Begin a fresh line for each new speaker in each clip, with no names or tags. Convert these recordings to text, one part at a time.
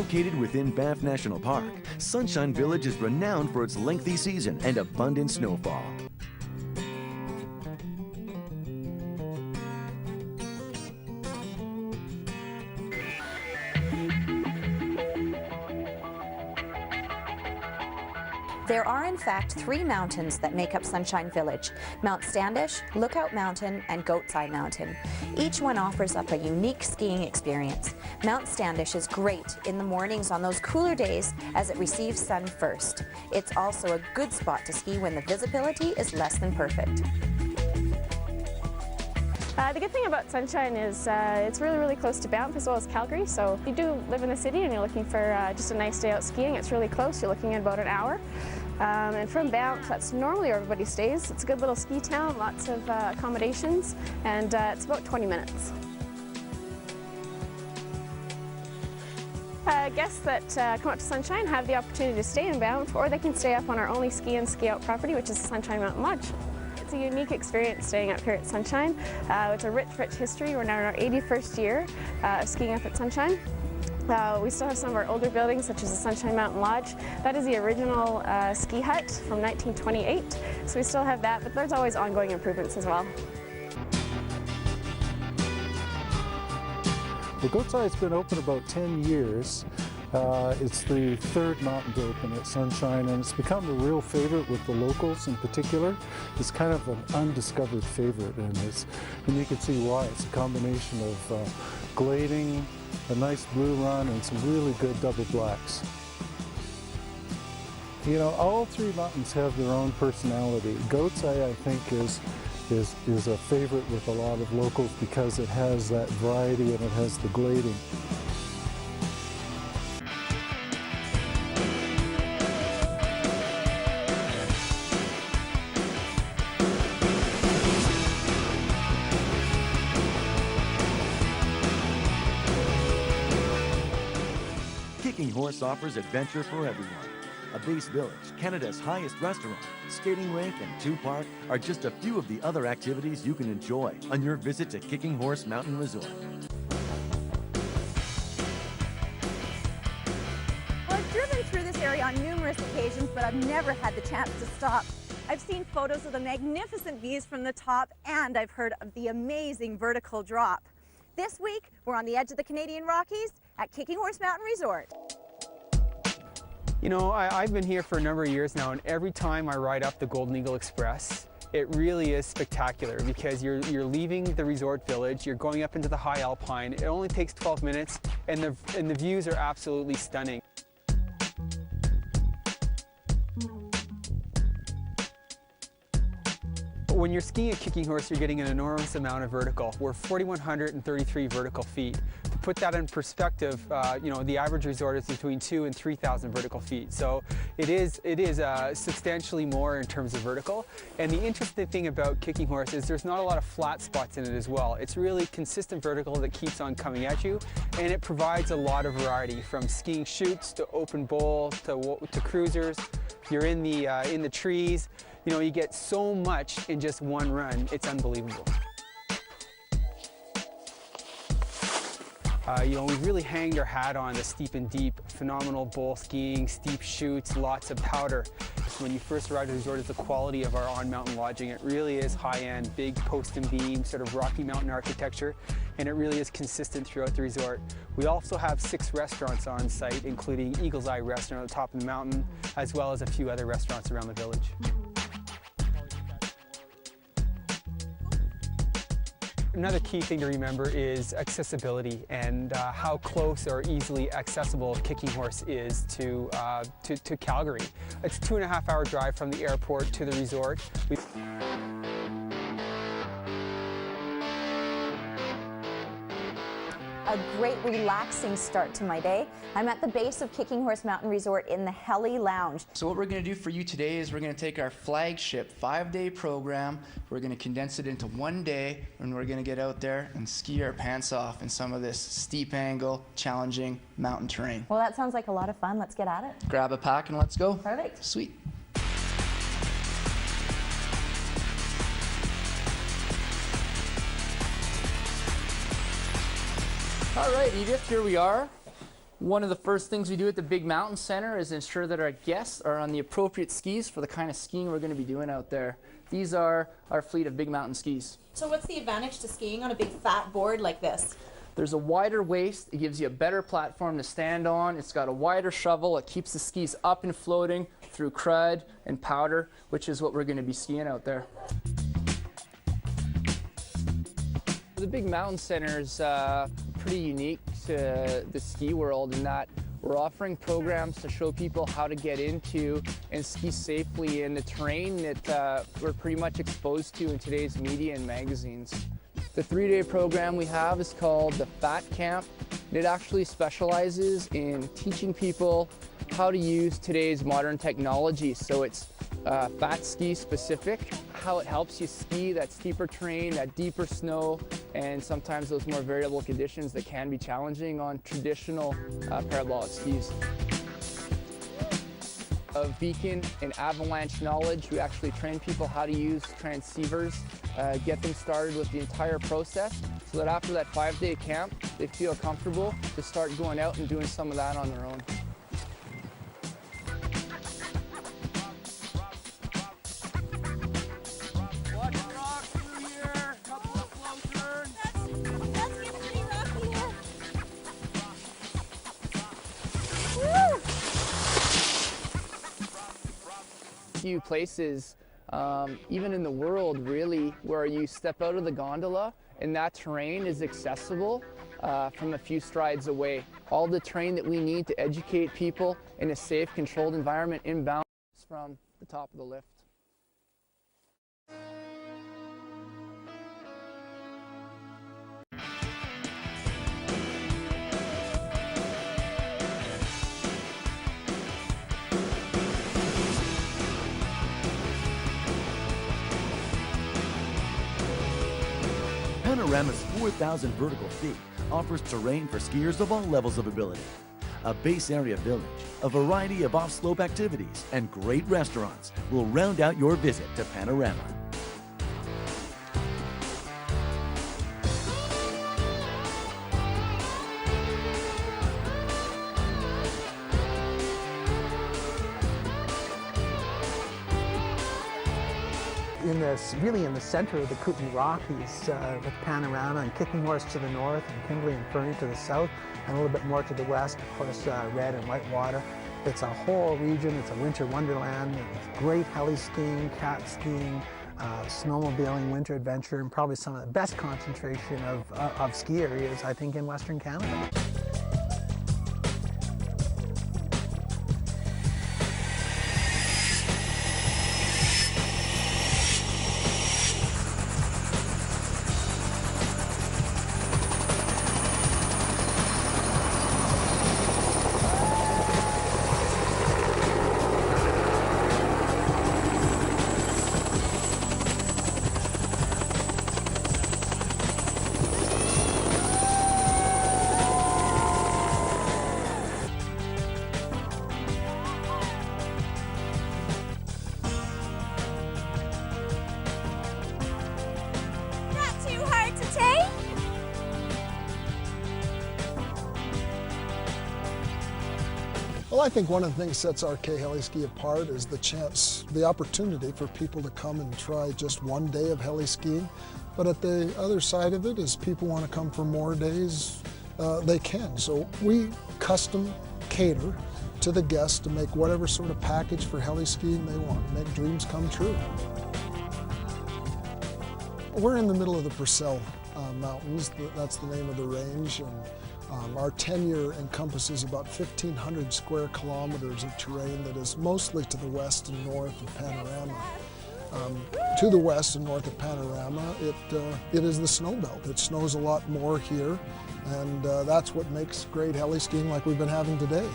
Located within Banff National Park, Sunshine Village is renowned for its lengthy season and abundant snowfall.
There are, in fact, 3 mountains that make up Sunshine Village: Mount Standish, Lookout Mountain, and Goat's Eye Mountain. Each one offers up a unique skiing experience. Mount Standish is great in the mornings on those cooler days as it receives sun first. It's also a good spot to ski when the visibility is less than perfect.
The good thing about Sunshine is it's really, really close to Banff as well as Calgary. So if you do live in the city and you're looking for just a nice day out skiing, it's really close. You're looking at about an hour. And from Banff, that's normally where everybody stays. It's a good little ski town, lots of accommodations, and it's about 20 minutes. Guests that come up to Sunshine have the opportunity to stay in Banff, or they can stay up on our only ski in ski out property, which is the Sunshine Mountain Lodge. It's a unique experience staying up here at Sunshine. It's a rich, rich history. We're now in our 81st year skiing up at Sunshine. We still have some of our older buildings, such as the Sunshine Mountain Lodge. That is the original ski hut from 1928, so we still have that, but there's always ongoing improvements as well.
The Goat's Eye has been open about 10 years. It's the 3rd mountain to open at Sunshine, and it's become a real favorite with the locals in particular. It's kind of an undiscovered favorite, and you can see why. It's a combination of glading, a nice blue run, and some really good double blacks. You know, all 3 mountains have their own personality. Goat's Eye, I think, is a favorite with a lot of locals because it has that variety and it has the glading.
Kicking Horse offers adventure for everyone. A base village, Canada's highest restaurant, skating rink, and 2 park are just a few of the other activities you can enjoy on your visit to Kicking Horse Mountain Resort.
Well, I've driven through this area on numerous occasions, but I've never had the chance to stop. I've seen photos of the magnificent views from the top, and I've heard of the amazing vertical drop. This week, we're on the edge of the Canadian Rockies at Kicking Horse Mountain Resort.
You know, I've been here for a number of years now, and every time I ride up the Golden Eagle Express, it really is spectacular because you're leaving the resort village, you're going up into the high alpine. It only takes 12 minutes, and the views are absolutely stunning. When you're skiing at Kicking Horse, you're getting an enormous amount of vertical. We're 4,133 vertical feet. To put that in perspective, you know, the average resort is between 2,000 and 3,000 vertical feet. So it is substantially more in terms of vertical. And the interesting thing about Kicking Horse is there's not a lot of flat spots in it as well. It's really consistent vertical that keeps on coming at you, and it provides a lot of variety from skiing chutes to open bowl to cruisers. You're in the trees. You know, you get so much in just one run. It's unbelievable. You know, we've really hanged our hat on the steep and deep, phenomenal bowl skiing, steep chutes, lots of powder. When you first arrive at the resort, it's the quality of our on-mountain lodging. It really is high-end, big post and beam, sort of Rocky Mountain architecture, and it really is consistent throughout the resort. We also have 6 restaurants on site, including Eagle's Eye Restaurant at the top of the mountain, as well as a few other restaurants around the village. Another key thing to remember is accessibility and how close or easily accessible Kicking Horse is to Calgary. It's a 2.5-hour drive from the airport to the resort.
A great relaxing start to my day. I'm at the base of Kicking Horse Mountain Resort in the Heli Lounge.
So what we're going to do for you today is we're going to take our flagship 5-day program, we're going to condense it into 1 day, and we're going to get out there and ski our pants off in some of this steep angle, challenging mountain terrain.
Well, that sounds like a lot of fun. Let's get at it.
Grab a pack and let's go.
Perfect.
Sweet. All right, Edith, here we are. One of the first things we do at the Big Mountain Center is ensure that our guests are on the appropriate skis for the kind of skiing we're going to be doing out there. These are our fleet of Big Mountain skis.
So what's the advantage to skiing on a big fat board like this?
There's a wider waist. It gives you a better platform to stand on. It's got a wider shovel. It keeps the skis up and floating through crud and powder, which is what we're going to be skiing out there. The Big Mountain Center is pretty unique to the ski world in that we're offering programs to show people how to get into and ski safely in the terrain that we're pretty much exposed to in today's media and magazines. The 3-day program we have is called the Fat Camp. It actually specializes in teaching people how to use today's modern technology. So it's fat ski specific, how it helps you ski that steeper terrain, that deeper snow, and sometimes those more variable conditions that can be challenging on traditional parabolic skis. Of beacon and avalanche knowledge, we actually train people how to use transceivers, get them started with the entire process so that after that 5-day camp, they feel comfortable to start going out and doing some of that on their own. Few places, even in the world really, where you step out of the gondola and that terrain is accessible from a few strides away. All the terrain that we need to educate people in a safe, controlled environment inbound from the top of the lift.
Panorama's 4,000 vertical feet offers terrain for skiers of all levels of ability. A base area village, a variety of off-slope activities, and great restaurants will round out your visit to Panorama.
Really in the center of the Kootenay Rockies with Panorama and Kicking Horse to the north and Kimberley and Fernie to the south, and a little bit more to the west, of course, Red and Whitewater. It's a whole region. It's a winter wonderland with great heli skiing, cat skiing, snowmobiling, winter adventure, and probably some of the best concentration of ski areas, I think, in Western Canada.
Well, I think one of the things that sets RK Heli Ski apart is the chance, the opportunity for people to come and try just one day of heli skiing. But at the other side of it is people want to come for more days, they can. So we custom cater to the guests to make whatever sort of package for heli skiing they want, make dreams come true. We're in the middle of the Purcell Mountains, that's the name of the range. And our tenure encompasses about 1,500 square kilometers of terrain that is mostly to the west and north of Panorama. To the west and north of Panorama, it is the snow belt. It snows a lot more here, and that's what makes great heli skiing like we've been having today.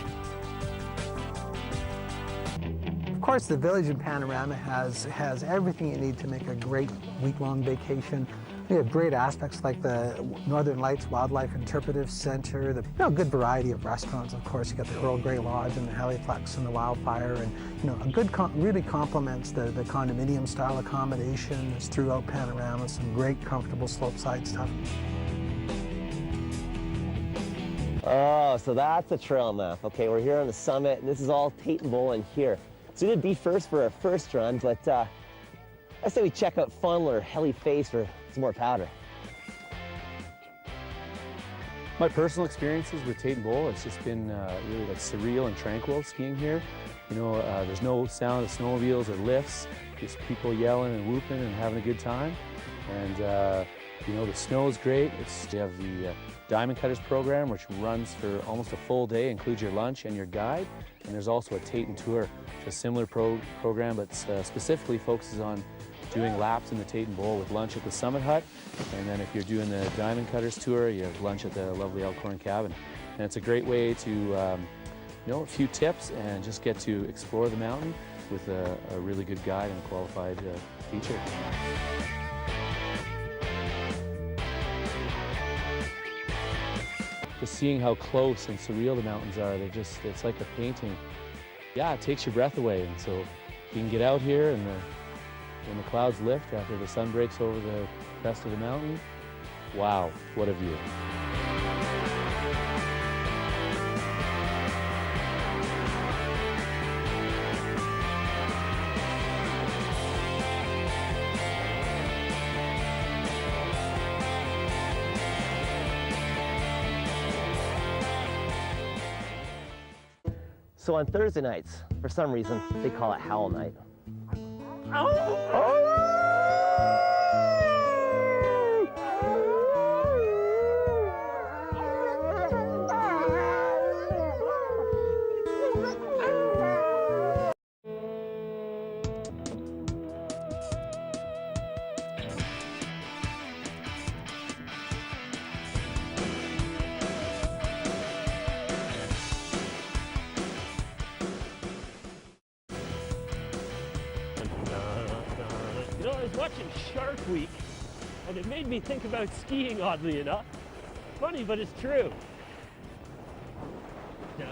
Of course, the village in Panorama has everything you need to make a great week-long vacation. We have great aspects like the Northern Lights Wildlife Interpretive Center, the good variety of restaurants. Of course, you got the Earl Grey Lodge and the Heliplex and the Wildfire, and a good really complements the condominium style accommodations throughout Panorama. Some great, comfortable slope side stuff.
Oh, so that's a trail map. Okay, we're here on the summit, and this is all Tate and Bowl in here. So we did be first for our first run, but I say we check out Funnel or Helly Face for some more powder.
My personal experiences with Tate and Bowl, it's just been really like surreal and tranquil skiing here. You know, there's no sound of snowmobiles or lifts, just people yelling and whooping and having a good time. And you know, the snow is great. We have the Diamond Cutters program, which runs for almost a full day, includes your lunch and your guide. And there's also a Tate and Tour, which is a similar program, but specifically focuses on doing laps in the Tate and Bowl with lunch at the Summit Hut. And then if you're doing the Diamond Cutters tour, you have lunch at the lovely Elkhorn Cabin. And it's a great way to, you know, a few tips and just get to explore the mountain with a really good guide and a qualified teacher. Just seeing how close and surreal the mountains are, it's like a painting. Yeah, it takes your breath away. And so you can get out here and when the clouds lift after the sun breaks over the crest of the mountain, wow, what a view.
So on Thursday nights, for some reason, they call it Howl Night.
You know, I was watching Shark Week, and it made me think about skiing, oddly enough. Funny, but it's true. Now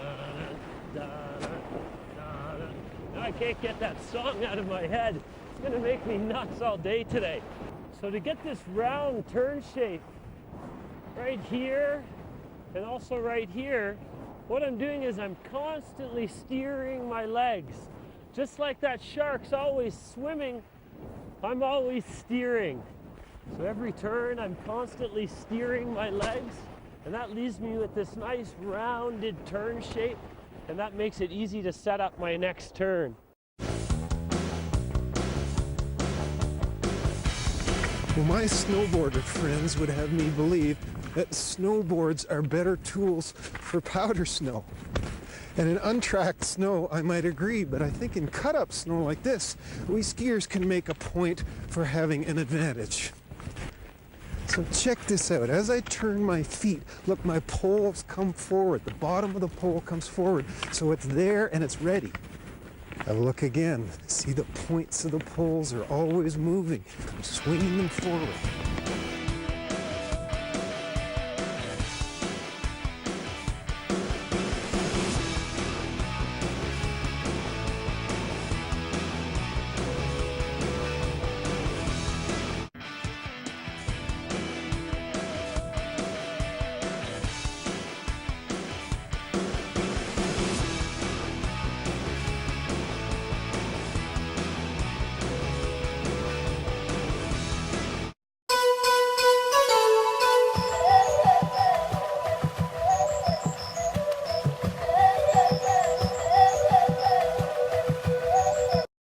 I can't get that song out of my head. It's gonna make me nuts all day today. So to get this round turn shape right here, and also right here, what I'm doing is I'm constantly steering my legs. Just like that shark's always swimming, I'm always steering. So every turn, I'm constantly steering my legs, and that leaves me with this nice rounded turn shape, and that makes it easy to set up my next turn.
Well, my snowboarder friends would have me believe that snowboards are better tools for powder snow. And in untracked snow, I might agree, but I think in cut-up snow like this, we skiers can make a point for having an advantage. So check this out. As I turn my feet, look, my poles come forward. The bottom of the pole comes forward, so it's there and it's ready. I look again. See, the points of the poles are always moving. I'm swinging them forward.